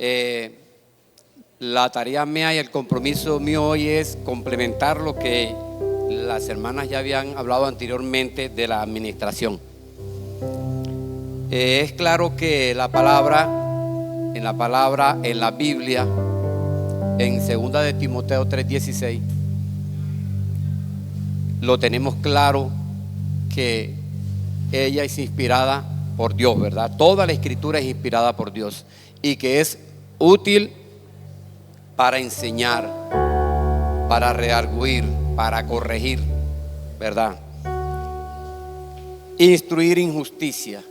Eh, la tarea mía y el compromiso mío hoy es complementar lo que las hermanas ya habían hablado anteriormente de la administración. Es claro que la palabra, en la Biblia, en 2 de Timoteo 3:16, lo tenemos claro que ella es inspirada por Dios, ¿verdad? Toda la escritura es inspirada por Dios y que es útil para enseñar, para redarguir, para corregir, ¿verdad? Instruir en justicia,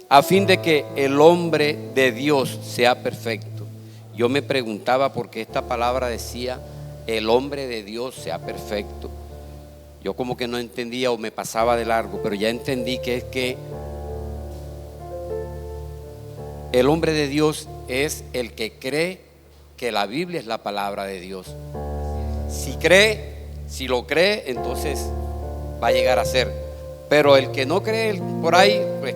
a fin de que el hombre de Dios sea perfecto. Yo me preguntaba por qué esta palabra decía el hombre de Dios sea perfecto. Yo como que no entendía o me pasaba de largo, pero ya entendí que es que el hombre de Dios es el que cree que la Biblia es la palabra de Dios. Si lo cree, entonces va a llegar a ser. Pero el que no cree por ahí, pues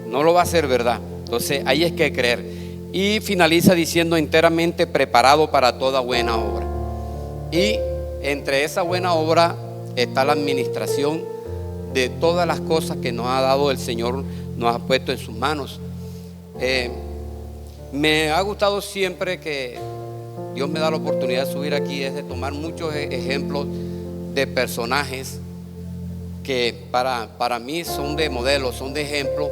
no lo va a hacer, ¿verdad? Entonces ahí es que creer. Y finaliza diciendo enteramente preparado para toda buena obra. Y entre esa buena obra está la administración de todas las cosas que nos ha dado el Señor, nos ha puesto en sus manos. Me ha gustado siempre que Dios me da la oportunidad de subir aquí, es de tomar muchos ejemplos de personajes que para mí son de modelo, son de ejemplo,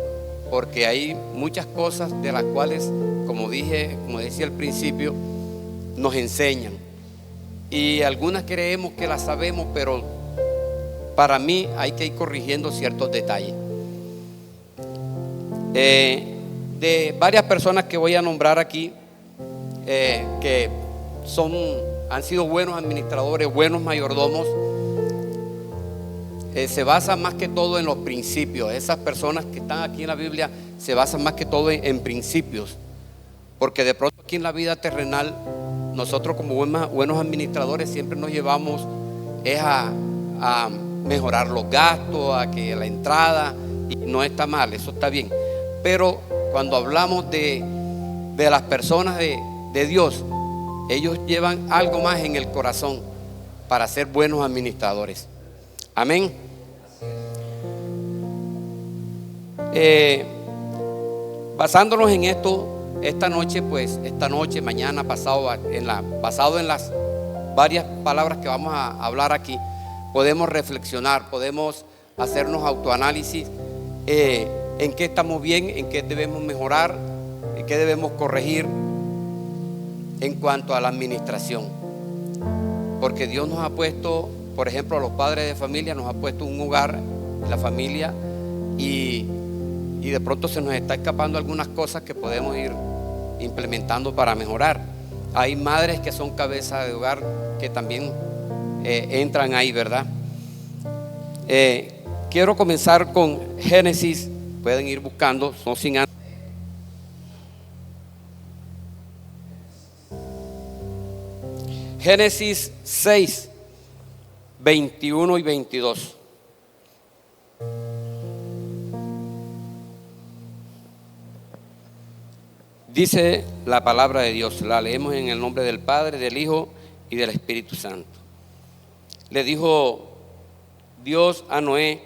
porque hay muchas cosas de las cuales, como decía al principio, nos enseñan. Y algunas creemos que las sabemos, pero para mí hay que ir corrigiendo ciertos detalles. De varias personas que voy a nombrar aquí, que han sido buenos administradores, buenos mayordomos, se basa más que todo en los principios. Esas personas que están aquí en la Biblia se basan más que todo en principios, porque de pronto aquí en la vida terrenal nosotros como buenos administradores siempre nos llevamos a mejorar los gastos, a que la entrada, y no está mal, eso está bien. Pero cuando hablamos de las personas de Dios, ellos llevan algo más en el corazón para ser buenos administradores. Amén. Basándonos en esto, esta noche, mañana, basado en las varias palabras que vamos a hablar aquí, podemos reflexionar, podemos hacernos autoanálisis, en qué estamos bien, en qué debemos mejorar, en qué debemos corregir en cuanto a la administración. Porque Dios nos ha puesto, por ejemplo, a los padres de familia, nos ha puesto un hogar, la familia, y de pronto se nos está escapando algunas cosas que podemos ir implementando para mejorar. Hay madres que son cabeza de hogar que también entran ahí, ¿verdad? Quiero comenzar con Génesis. Pueden ir buscando, no sin antes. Génesis 6, 21 y 22. Dice la palabra de Dios, la leemos en el nombre del Padre, del Hijo y del Espíritu Santo. Le dijo Dios a Noé: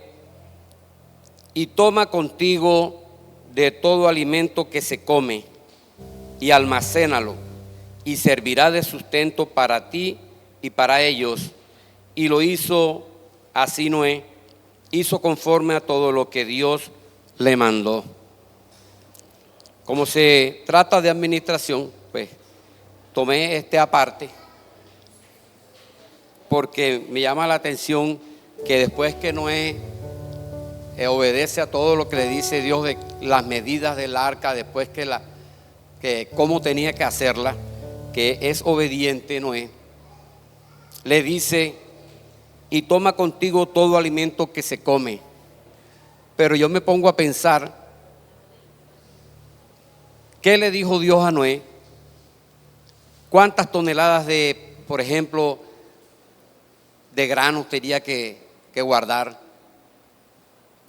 y toma contigo de todo alimento que se come y almacénalo, y servirá de sustento para ti y para ellos. Y lo hizo así Noé, hizo conforme a todo lo que Dios le mandó. Como se trata de administración, pues tomé aparte, porque me llama la atención que después que Noé obedece a todo lo que le dice Dios de las medidas del arca, después que cómo tenía que hacerla, que es obediente Noé, le dice: y toma contigo todo alimento que se come. Pero yo me pongo a pensar, ¿qué le dijo Dios a Noé? ¿Cuántas toneladas por ejemplo, de granos tenía que guardar?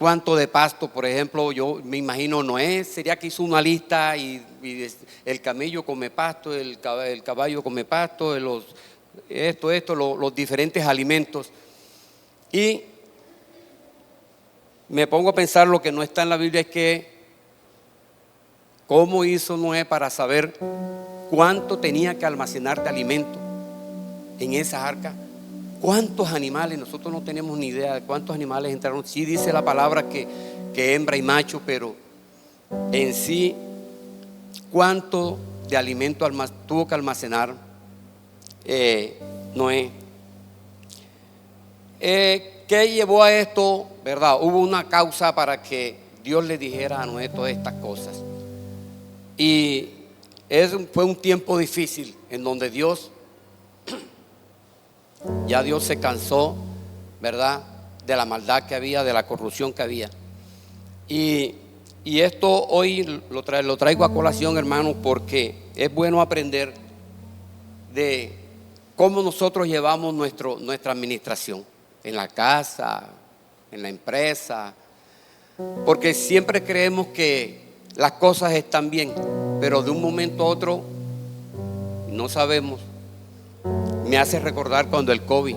cuánto de pasto. Por ejemplo, yo me imagino Noé, sería que hizo una lista y el camello come pasto, el caballo come pasto, los diferentes alimentos. Y me pongo a pensar, lo que no está en la Biblia es que cómo hizo Noé para saber cuánto tenía que almacenar de alimento en esa arca. ¿Cuántos animales? Nosotros no tenemos ni idea de cuántos animales entraron. Sí dice la palabra que hembra y macho, pero en sí, ¿cuánto de alimento tuvo que almacenar Noé? ¿Qué llevó a esto? ¿Verdad? Hubo una causa para que Dios le dijera a Noé todas estas cosas. Y fue un tiempo difícil en donde Dios se cansó, ¿verdad?, de la maldad que había, de la corrupción que había. Y esto hoy lo traigo a colación, hermanos, porque es bueno aprender de cómo nosotros llevamos nuestra administración en la casa, en la empresa, porque siempre creemos que las cosas están bien, pero de un momento a otro no sabemos. Me hace recordar cuando el COVID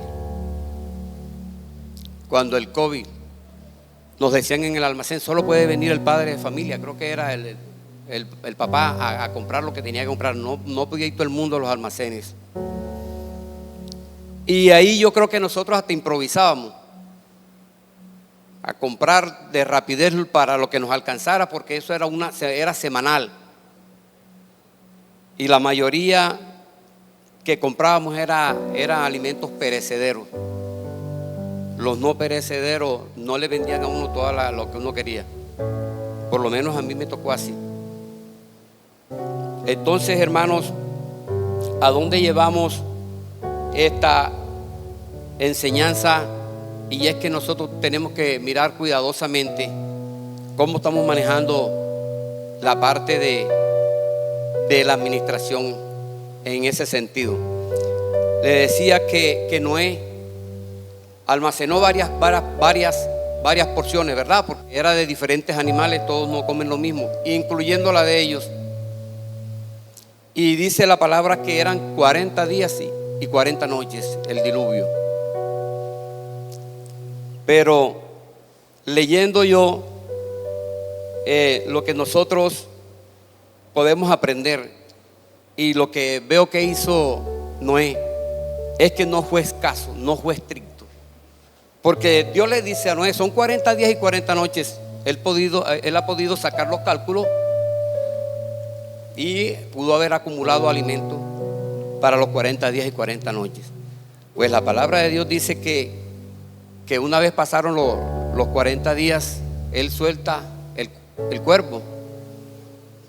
nos decían en el almacén, solo puede venir el padre de familia, creo que era el papá, a comprar lo que tenía que comprar. No podía ir todo el mundo a los almacenes. Y ahí yo creo que nosotros hasta improvisábamos a comprar de rapidez para lo que nos alcanzara, porque eso era semanal. Y la mayoría que comprábamos era alimentos perecederos. Los no perecederos no le vendían a uno todo lo que uno quería. Por lo menos a mí me tocó así. Entonces, hermanos, ¿a dónde llevamos esta enseñanza? Y es que nosotros tenemos que mirar cuidadosamente cómo estamos manejando la parte de la administración en ese sentido. Le decía que Noé almacenó varias porciones, ¿verdad? Porque era de diferentes animales, todos no comen lo mismo, incluyendo la de ellos. Y dice la palabra que eran 40 días y 40 noches el diluvio. Pero leyendo yo lo que nosotros podemos aprender y lo que veo que hizo Noé es que no fue escaso, no fue estricto. Porque Dios le dice a Noé, son 40 días y 40 noches. Él ha podido sacar los cálculos y pudo haber acumulado alimento para los 40 días y 40 noches. Pues la palabra de Dios dice que una vez pasaron los 40 días, Él suelta el cuervo.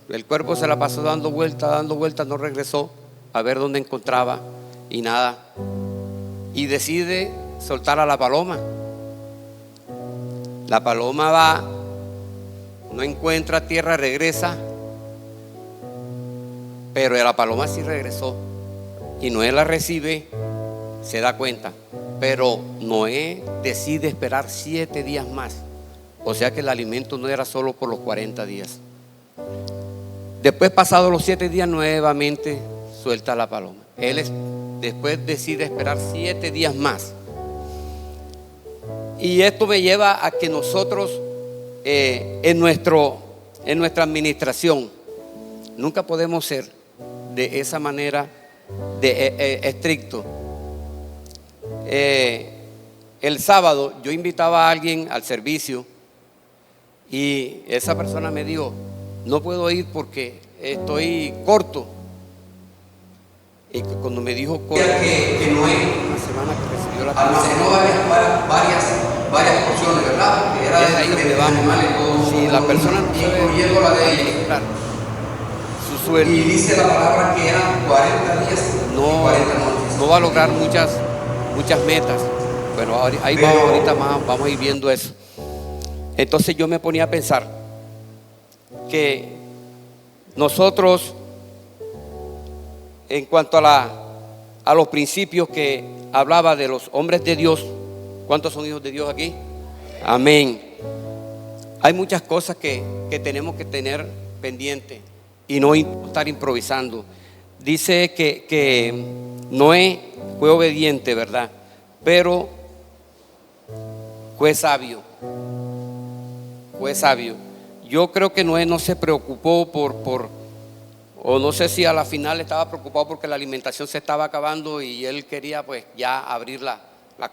El cuervo se la pasó dando vueltas, no regresó a ver dónde encontraba y nada. Y decide soltar a la paloma. La paloma va, no encuentra tierra, regresa, pero la paloma sí regresó. Y Noé la recibe, se da cuenta. Pero Noé decide esperar 7 días más. O sea que el alimento no era solo por los 40 días. Después, pasados los 7 días, nuevamente suelta la paloma. Después decide esperar 7 días más. Y esto me lleva a que nosotros en nuestra administración nunca podemos ser de esa manera de estricto. El sábado yo invitaba a alguien al servicio y esa persona me dijo, no puedo ir porque estoy corto. Y cuando me dijo corto, que Noé, una semana que recibió la almacenó varias porciones, ¿verdad? Porque era de ahí donde van animales todos. Si la persona no sabe, incluyendo la de ellos, su sueldo. Y dice la palabra que eran 40 días y 40 noches. No va a lograr muchas metas. Bueno, ahí vamos a ir viendo eso. Entonces yo me ponía a pensar que nosotros, en cuanto a los principios que hablaba de los hombres de Dios, ¿cuántos son hijos de Dios aquí? Amén. Hay muchas cosas que tenemos que tener pendiente y no estar improvisando. Dice que Noé fue obediente, ¿verdad? Pero fue sabio. Fue sabio. Yo creo que Noé no se preocupó o no sé si a la final estaba preocupado porque la alimentación se estaba acabando y él quería pues ya abrir la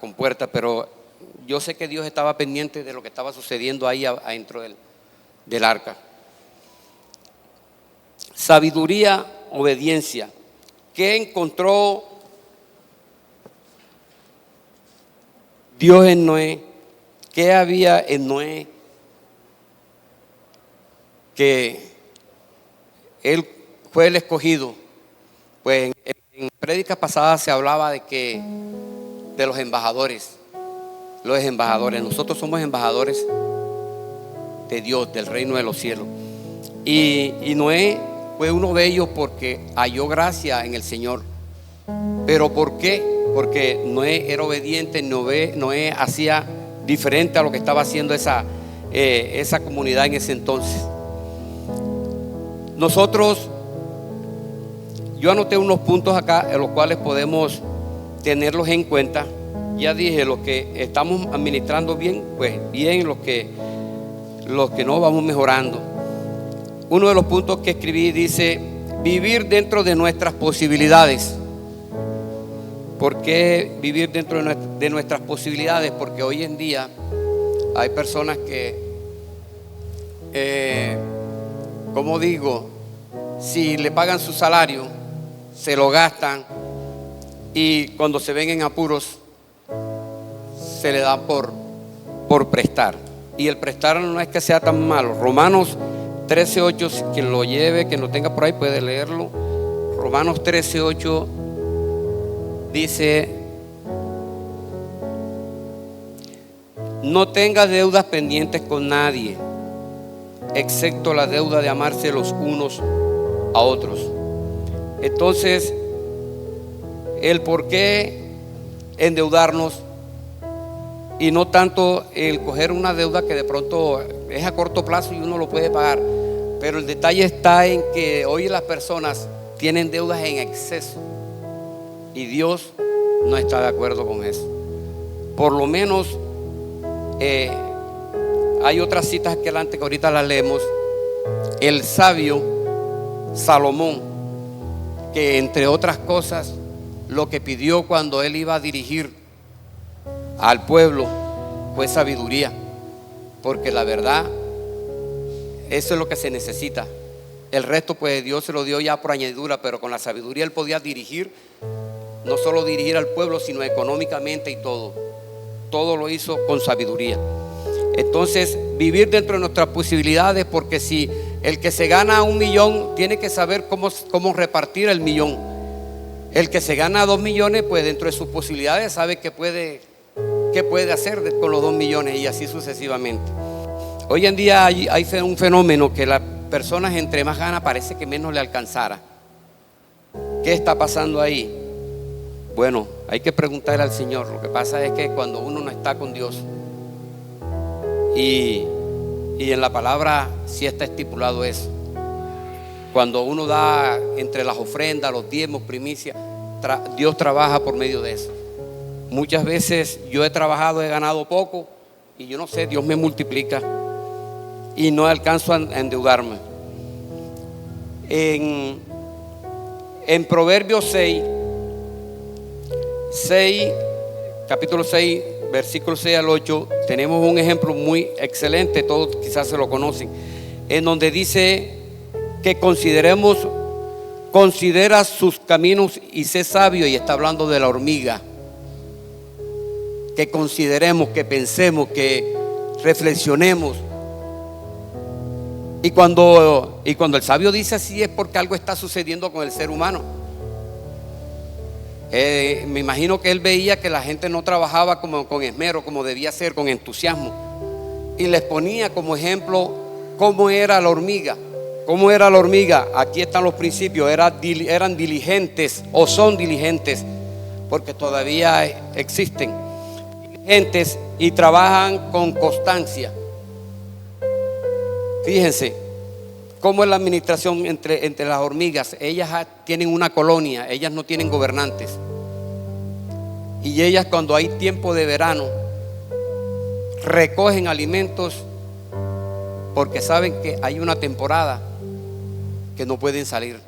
compuerta, pero yo sé que Dios estaba pendiente de lo que estaba sucediendo ahí adentro del arca. Sabiduría, obediencia. ¿Qué encontró Dios en Noé? ¿Qué había en Noé? Que él fue el escogido. Pues en prédicas pasadas se hablaba de los embajadores. Los embajadores, nosotros somos embajadores de Dios, del reino de los cielos. Y Noé fue uno de ellos porque halló gracia en el Señor. ¿Pero por qué? Porque Noé era obediente. Noé hacía diferente a lo que estaba haciendo esa comunidad en ese entonces. Yo anoté unos puntos acá en los cuales podemos tenerlos en cuenta. Ya dije, los que estamos administrando bien, pues bien, los que no vamos mejorando. Uno de los puntos que escribí dice: vivir dentro de nuestras posibilidades. ¿Por qué vivir dentro de nuestras posibilidades? Porque hoy en día hay personas que, como digo, si le pagan su salario, se lo gastan y cuando se ven en apuros, se le da por prestar. Y el prestar no es que sea tan malo. Romanos 13:8, quien lo lleve, quien lo tenga por ahí puede leerlo. Romanos 13:8 dice: no tengas deudas pendientes con nadie, excepto la deuda de amarse los unos a otros. Entonces, el por qué endeudarnos y no tanto el coger una deuda que de pronto es a corto plazo y uno lo puede pagar, pero el detalle está en que hoy las personas tienen deudas en exceso y Dios no está de acuerdo con eso. Por lo menos hay otras citas aquí adelante que ahorita las leemos. El sabio Salomón, que entre otras cosas lo que pidió cuando él iba a dirigir al pueblo fue sabiduría, porque la verdad, eso es lo que se necesita. El resto pues Dios se lo dio ya por añadidura, pero con la sabiduría él podía dirigir, no solo dirigir al pueblo, sino económicamente y todo lo hizo con sabiduría. Entonces, vivir dentro de nuestras posibilidades, porque si el que se gana 1 millón tiene que saber cómo repartir el millón. El que se gana 2 millones, pues dentro de sus posibilidades sabe qué puede hacer con los 2 millones y así sucesivamente. Hoy en día hay un fenómeno que las personas entre más ganan parece que menos le alcanzara. ¿Qué está pasando ahí? Bueno, hay que preguntarle al Señor. Lo que pasa es que cuando uno no está con Dios, y en la palabra sí está estipulado eso, cuando uno da entre las ofrendas, los diezmos, primicias, Dios trabaja por medio de eso. Muchas veces yo he trabajado, he ganado poco y yo no sé, Dios me multiplica y no alcanzo a endeudarme. En Proverbios 6, capítulo 6, versículo 6 al 8, tenemos un ejemplo muy excelente, todos quizás se lo conocen, en donde dice que considera sus caminos y sé sabio, y está hablando de la hormiga. Que consideremos, que pensemos, que reflexionemos. Y cuando el sabio dice así es porque algo está sucediendo con el ser humano. Me imagino que él veía que la gente no trabajaba como con esmero, como debía ser, con entusiasmo, y les ponía como ejemplo cómo era la hormiga. ¿Cómo era la hormiga? Aquí están los principios. Eran diligentes o son diligentes, porque todavía existen, diligentes, y trabajan con constancia. Fíjense cómo es la administración entre las hormigas. Ellas tienen una colonia, ellas no tienen gobernantes. Y ellas, cuando hay tiempo de verano, recogen alimentos porque saben que hay una temporada que no pueden salir.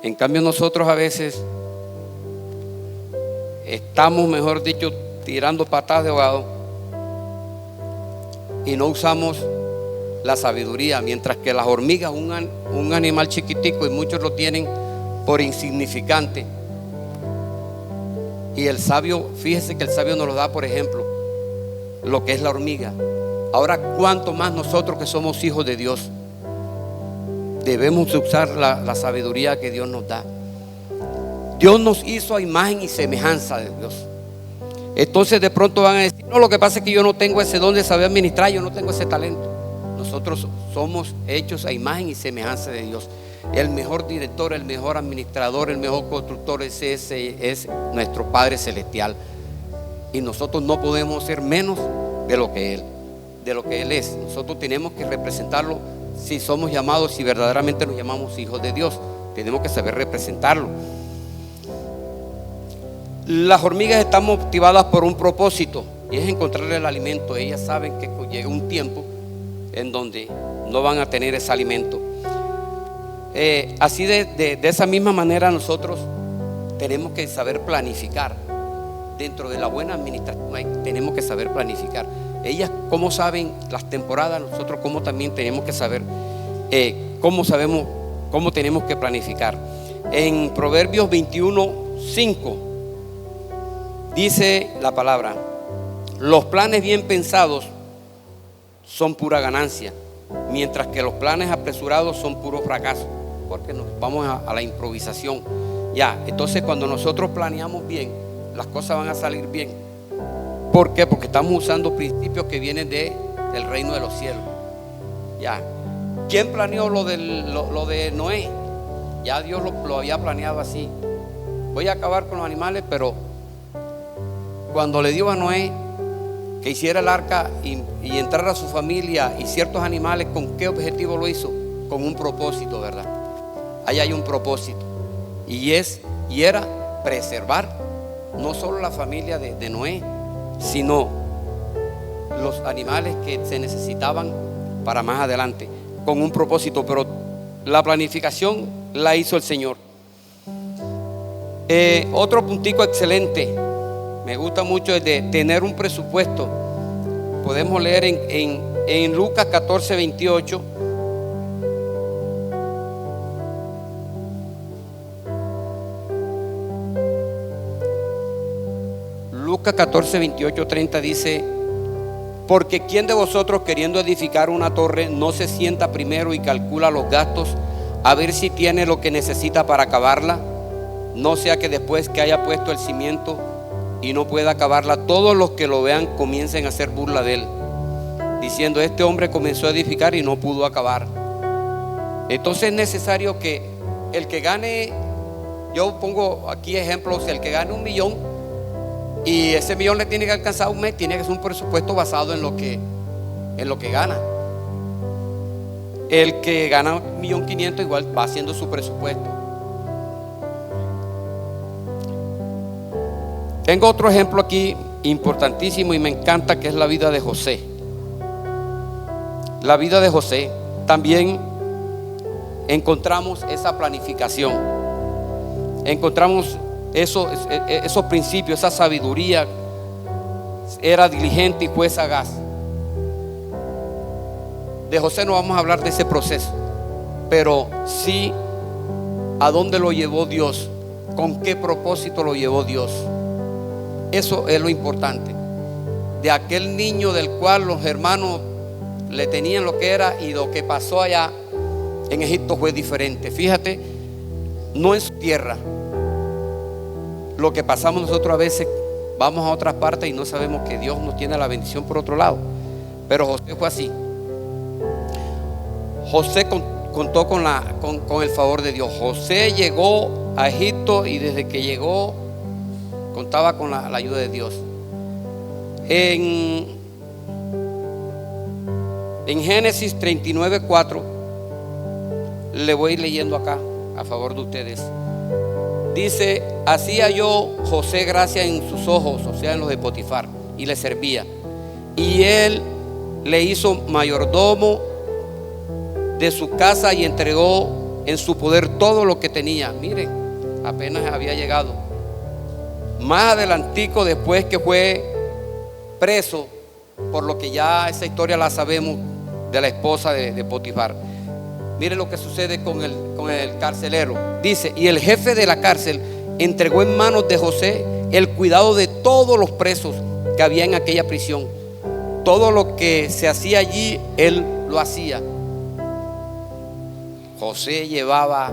En cambio, nosotros a veces estamos, mejor dicho, tirando patadas de ahogado y no usamos la sabiduría, mientras que las hormigas, un animal chiquitico, y muchos lo tienen por insignificante. Y el sabio, fíjese que el sabio nos lo da, por ejemplo, lo que es la hormiga. Ahora, cuánto más nosotros que somos hijos de Dios debemos usar la sabiduría que Dios nos da. Dios nos hizo a imagen y semejanza de Dios. Entonces de pronto van a decir: no, lo que pasa es que yo no tengo ese don de saber administrar, yo no tengo ese talento. Nosotros somos hechos a imagen y semejanza de Dios. El mejor director, el mejor administrador, el mejor constructor es nuestro Padre Celestial. Y nosotros no podemos ser menos de lo que Él es. Nosotros tenemos que representarlo. Si somos llamados, si verdaderamente nos llamamos hijos de Dios, tenemos que saber representarlo. Las hormigas están motivadas por un propósito, y es encontrar el alimento. Ellas saben que llega un tiempo en donde no van a tener ese alimento. Así de esa misma manera nosotros tenemos que saber planificar. Dentro de la buena administración tenemos que saber planificar. Ellas cómo saben las temporadas, nosotros cómo también tenemos que saber cómo tenemos que planificar. En Proverbios 21:5 dice la palabra: los planes bien pensados son pura ganancia, mientras que los planes apresurados son puro fracaso, porque nos vamos a la improvisación. Entonces cuando nosotros planeamos bien, las cosas van a salir bien. ¿Por qué? Porque estamos usando principios que vienen del reino de los cielos. ¿Quién planeó lo de Noé? Ya Dios lo había planeado así. Voy a acabar con los animales, pero cuando le dio a Noé que hiciera el arca y entrara a su familia y ciertos animales, ¿con qué objetivo lo hizo? Con un propósito, ¿verdad? Ahí hay un propósito, y era preservar no solo la familia de Noé, sino los animales que se necesitaban para más adelante, con un propósito. Pero la planificación la hizo el Señor. Otro puntico excelente, me gusta mucho, es de tener un presupuesto. Podemos leer en Lucas 14:28. Lucas 14:28-30 dice: porque ¿quién de vosotros, queriendo edificar una torre, no se sienta primero y calcula los gastos, a ver si tiene lo que necesita para acabarla? No sea que después que haya puesto el cimiento y no pueda acabarla, todos los que lo vean comiencen a hacer burla de él, diciendo: este hombre comenzó a edificar y no pudo acabar. Entonces es necesario que el que gane, yo pongo aquí ejemplos, el que gane 1 millón y ese millón le tiene que alcanzar un mes, tiene que ser un presupuesto basado en lo que gana. El que gana 1.500.000 igual va haciendo su presupuesto. Tengo otro ejemplo aquí importantísimo y me encanta, que es la vida de José. La vida de José también encontramos esa planificación, encontramos esos principios, esa sabiduría. Era diligente y fue sagaz. De José no vamos a hablar de ese proceso, pero sí a dónde lo llevó Dios, con qué propósito lo llevó Dios. Eso es lo importante. De aquel niño del cual los hermanos le tenían lo que era, y lo que pasó allá en Egipto fue diferente. Fíjate, no en su tierra. Lo que pasamos nosotros a veces, vamos a otras partes y no sabemos que Dios nos tiene la bendición por otro lado. Pero José fue así. José contó con el favor de Dios. José llegó a Egipto y desde que llegó contaba con la ayuda de Dios. En Génesis 39:4, le voy leyendo acá a favor de ustedes. Dice: así halló José gracia en sus ojos, o sea, en los de Potifar, y le servía. Y él le hizo mayordomo de su casa y entregó en su poder todo lo que tenía. Miren, apenas había llegado. Más adelantico, después que fue preso, por lo que ya esa historia la sabemos, de la esposa de Potifar. Miren lo que sucede con el carcelero. Dice: y el jefe de la cárcel entregó en manos de José el cuidado de todos los presos que había en aquella prisión. Todo lo que se hacía allí, él lo hacía. José llevaba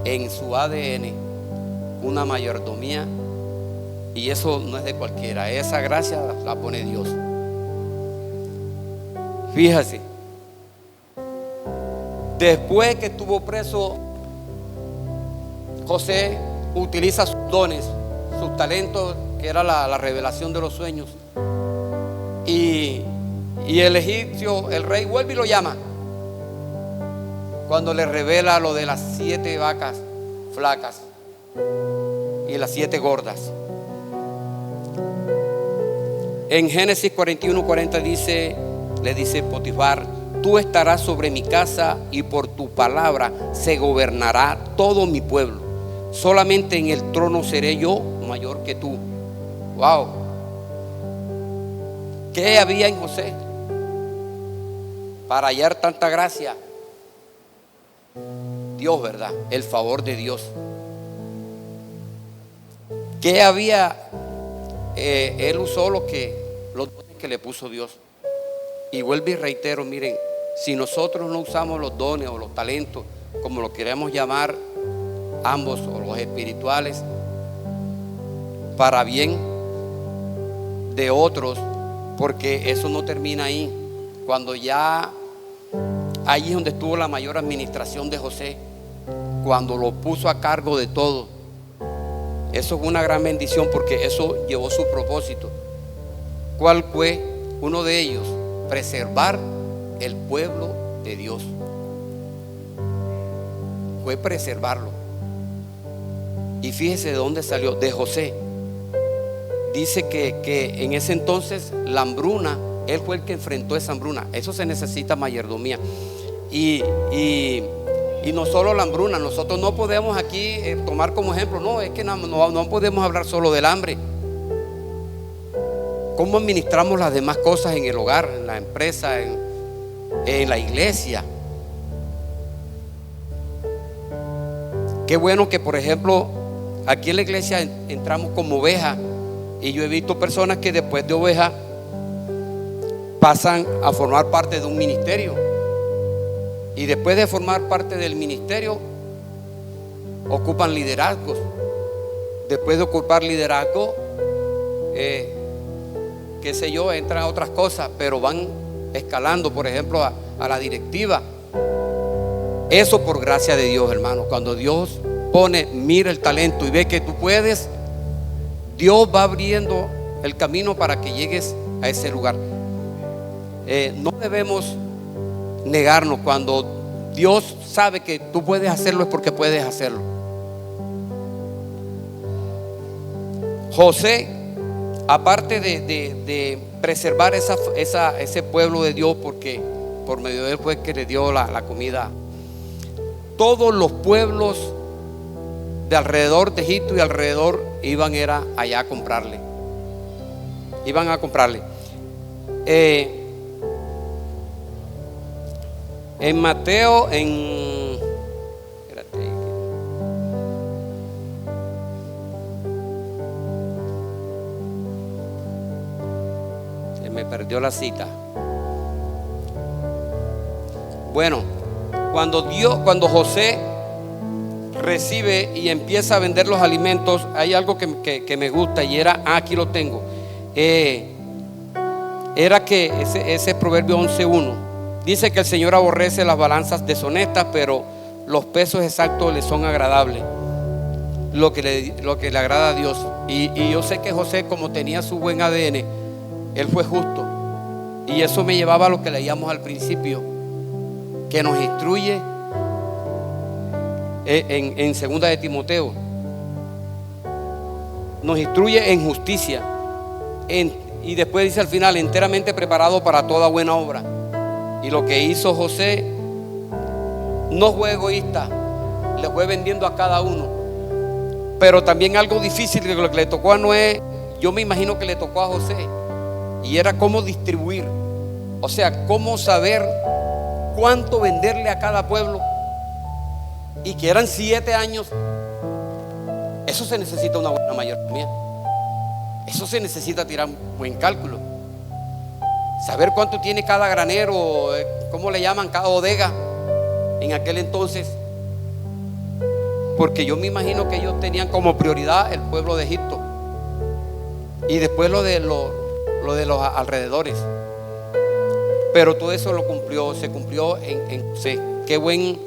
en su ADN una mayordomía, y eso no es de cualquiera. Esa gracia la pone Dios. Fíjate, después que estuvo preso, José utiliza sus dones, sus talentos, que era la revelación de los sueños. Y el egipcio, el rey, vuelve y lo llama cuando le revela lo de las 7 vacas flacas y las 7 gordas. En Génesis 41:40 le dice Potifar: tú estarás sobre mi casa y por tu palabra se gobernará todo mi pueblo. Solamente en el trono seré yo mayor que tú. Wow. ¿Qué había en José para hallar tanta gracia? Dios, ¿verdad? El favor de Dios. ¿Qué había? Él usó los dones que le puso Dios. Y vuelvo y reitero, miren, si nosotros no usamos los dones o los talentos, como lo queremos llamar, ambos, o los espirituales, para bien de otros, porque eso no termina ahí. Cuando ya ahí es donde estuvo la mayor administración de José, cuando lo puso a cargo de todo. Eso es una gran bendición, porque eso llevó su propósito. ¿Cuál fue? Uno de ellos: preservar el pueblo de Dios. Fue preservarlo. Y fíjese de dónde salió: de José. Dice que en ese entonces la hambruna, él fue el que enfrentó esa hambruna. Eso se necesita mayordomía. Y no solo la hambruna, nosotros no podemos aquí tomar como ejemplo, no, es que no podemos hablar solo del hambre. ¿Cómo administramos las demás cosas en el hogar, en la empresa, en la iglesia? Qué bueno que, por ejemplo, aquí en la iglesia entramos como oveja, y yo he visto personas que después de oveja pasan a formar parte de un ministerio, y después de formar parte del ministerio ocupan liderazgos. Después de ocupar liderazgo, qué sé yo, entran a otras cosas, pero van escalando, por ejemplo, a la directiva. Eso por gracia de Dios, hermano. Cuando Dios mira el talento y ve que tú puedes, Dios va abriendo el camino para que llegues a ese lugar. No debemos negarnos. Cuando Dios sabe que tú puedes hacerlo, es porque puedes hacerlo. José, aparte de preservar ese pueblo de Dios, porque por medio de él fue que le dio la comida, todos los pueblos de alrededor de Egipto y alrededor iban allá a comprarle. Iban a comprarle. En Mateo, espérate, se me perdió la cita. Bueno, cuando José recibe y empieza a vender los alimentos, hay algo que me gusta, y era, aquí lo tengo, era que ese Proverbio 11:1 dice que el Señor aborrece las balanzas deshonestas, pero los pesos exactos le son agradables. Lo que le agrada a Dios. Y yo sé que José, como tenía su buen ADN, él fue justo. Y eso me llevaba a lo que leíamos al principio, que nos instruye en segunda de Timoteo. Nos instruye en justicia, y después dice al final, enteramente preparado para toda buena obra. Y lo que hizo José no fue egoísta, le fue vendiendo a cada uno. Pero también algo difícil que lo que le tocó a Noé, yo me imagino que le tocó a José, y era cómo distribuir, o sea, cómo saber cuánto venderle a cada pueblo, y que eran 7 años. Eso se necesita una buena mayordomía. Eso se necesita tirar un buen cálculo, saber cuánto tiene cada granero, cómo le llaman, cada bodega en aquel entonces, porque yo me imagino que ellos tenían como prioridad el pueblo de Egipto y después lo de los alrededores. Pero todo eso se cumplió en José. Qué buen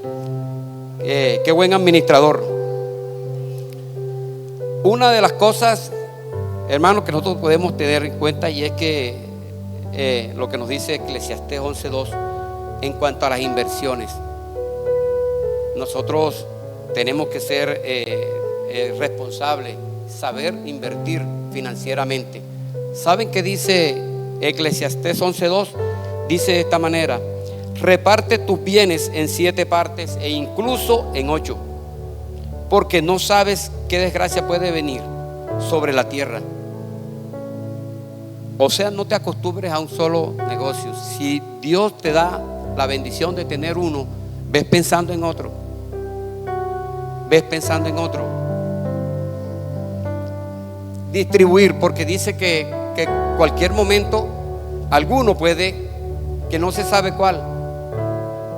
administrador. Una de las cosas, hermanos, que nosotros podemos tener en cuenta, y es que lo que nos dice Eclesiastés 11:2 en cuanto a las inversiones, nosotros tenemos que ser responsables, saber invertir financieramente. ¿Saben qué dice Eclesiastés 11:2? Dice de esta manera: reparte tus bienes en 7 partes e incluso en 8, porque no sabes qué desgracia puede venir sobre la tierra. O sea, no te acostumbres a un solo negocio. Si Dios te da la bendición de tener uno, ves pensando en otro. Ves pensando en otro. Distribuir, porque dice que cualquier momento alguno puede, que no se sabe cuál,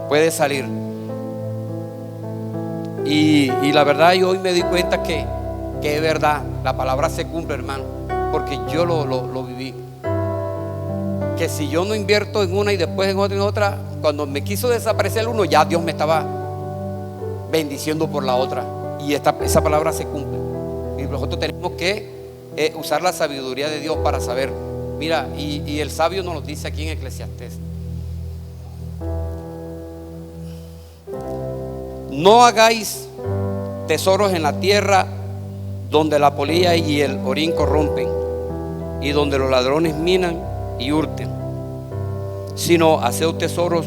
puede salir. Y la verdad, yo hoy me di cuenta que es verdad, la palabra se cumple, hermano, porque yo lo viví. Que si yo no invierto en una y después en otra, cuando me quiso desaparecer uno, ya Dios me estaba bendiciendo por la otra. Y esa palabra se cumple. Y nosotros tenemos que usar la sabiduría de Dios para saber. Mira, y el sabio nos lo dice aquí en Eclesiastés: no hagáis tesoros en la tierra donde la polilla y el orín corrompen, y donde los ladrones minan y hurten, sino haced tesoros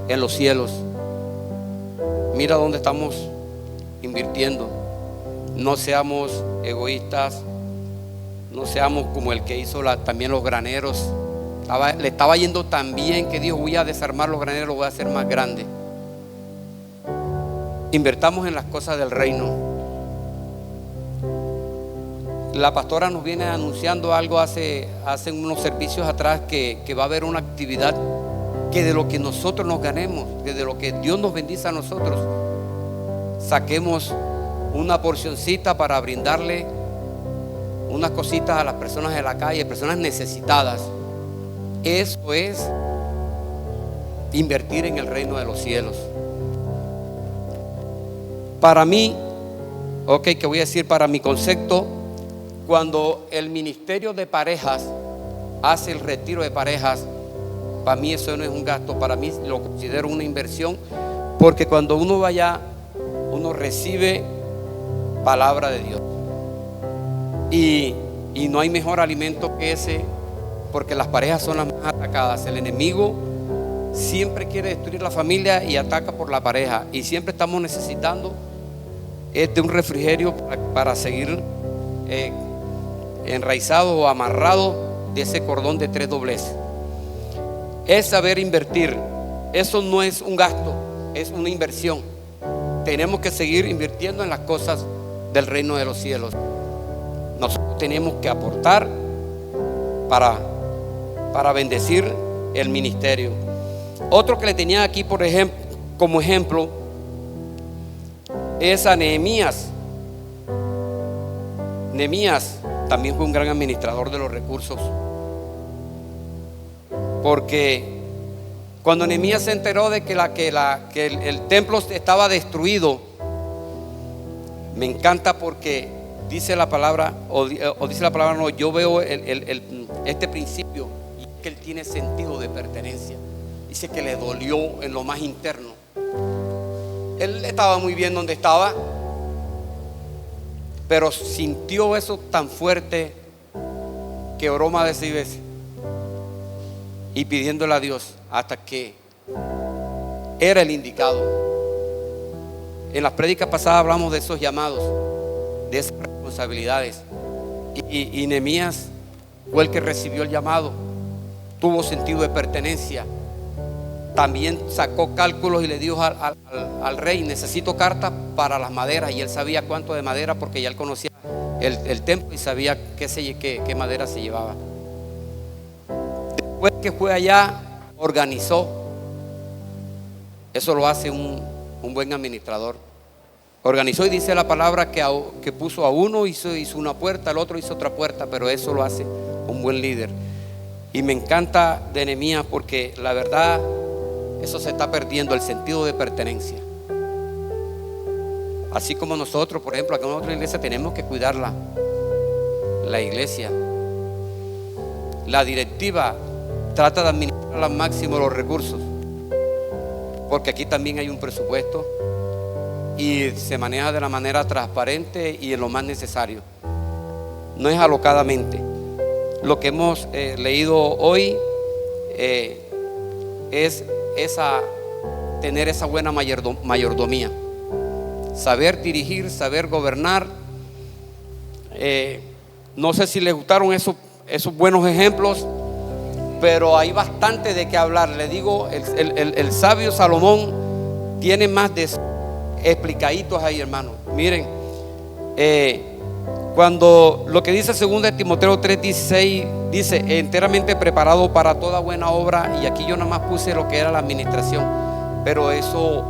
en los cielos. Mira dónde estamos invirtiendo. No seamos egoístas, no seamos como el que hizo también los graneros. Le estaba yendo tan bien que dijo: voy a desarmar los graneros, los voy a hacer más grandes. Invertamos en las cosas del reino. La pastora nos viene anunciando algo hace unos servicios atrás, que va a haber una actividad que de lo que nosotros nos ganemos, que de lo que Dios nos bendice a nosotros, saquemos una porcioncita para brindarle unas cositas a las personas de la calle, personas necesitadas. Eso es invertir en el reino de los cielos. Para mí, que voy a decir, para mi concepto, cuando el ministerio de parejas hace el retiro de parejas, para mí eso no es un gasto, para mí lo considero una inversión, porque cuando uno va allá, uno recibe palabra de Dios, y no hay mejor alimento que ese, porque las parejas son las más atacadas. El enemigo siempre quiere destruir la familia y ataca por la pareja, y siempre estamos necesitando de un refrigerio para seguir enraizado o amarrado de ese cordón de 3 dobleces. Es saber invertir. Eso no es un gasto, es una inversión. Tenemos que seguir invirtiendo en las cosas del reino de los cielos. Nosotros tenemos que aportar para bendecir el ministerio. Otro que le tenía aquí, por ejemplo, como ejemplo, es a Nehemías. Nehemías también fue un gran administrador de los recursos, porque cuando Nehemías se enteró de que el templo estaba destruido, me encanta porque dice la palabra, dice la palabra, no, yo veo este principio, y que él tiene sentido de pertenencia. Dice que le dolió en lo más interno. Él estaba muy bien donde estaba, pero sintió eso tan fuerte que oró más de 6 veces y pidiéndole a Dios hasta que era el indicado. En las prédicas pasadas hablamos de esos llamados, de esas responsabilidades, y Nehemías fue el que recibió el llamado, tuvo sentido de pertenencia. También sacó cálculos y le dijo al rey: necesito cartas para las maderas. Y él sabía cuánto de madera, porque ya él conocía el templo y sabía qué madera se llevaba. Después que fue allá, organizó. Eso lo hace un buen administrador. Organizó, y dice la palabra que puso a uno, hizo una puerta, al otro hizo otra puerta, pero eso lo hace un buen líder. Y me encanta de Nehemías, porque la verdad, eso se está perdiendo, el sentido de pertenencia. Así como nosotros, por ejemplo, acá en otra iglesia tenemos que cuidarla. La iglesia, la directiva trata de administrar al máximo los recursos, porque aquí también hay un presupuesto y se maneja de la manera transparente y en lo más necesario. No es alocadamente. Lo que hemos leído hoy es tener esa buena mayordomía, saber dirigir, saber gobernar. No sé si les gustaron esos buenos ejemplos, pero hay bastante de qué hablar. Le digo, el sabio Salomón tiene más de explicaditos ahí, hermano. Miren, cuando lo que dice 2 Timoteo 3:16 dice: enteramente preparado para toda buena obra. Y aquí yo nada más puse lo que era la administración, pero eso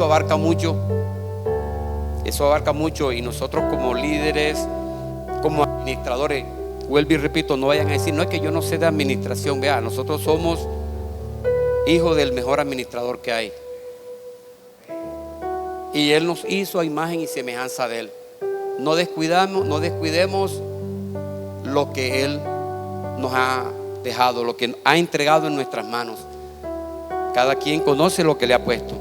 abarca mucho. Eso abarca mucho, y nosotros como líderes, como administradores, vuelvo y repito, no vayan a decir: no, es que yo no sé de administración. Vea, nosotros somos hijos del mejor administrador que hay, y Él nos hizo a imagen y semejanza de Él. No descuidemos lo que Él nos ha dejado, lo que ha entregado en nuestras manos. Cada quien conoce lo que le ha puesto.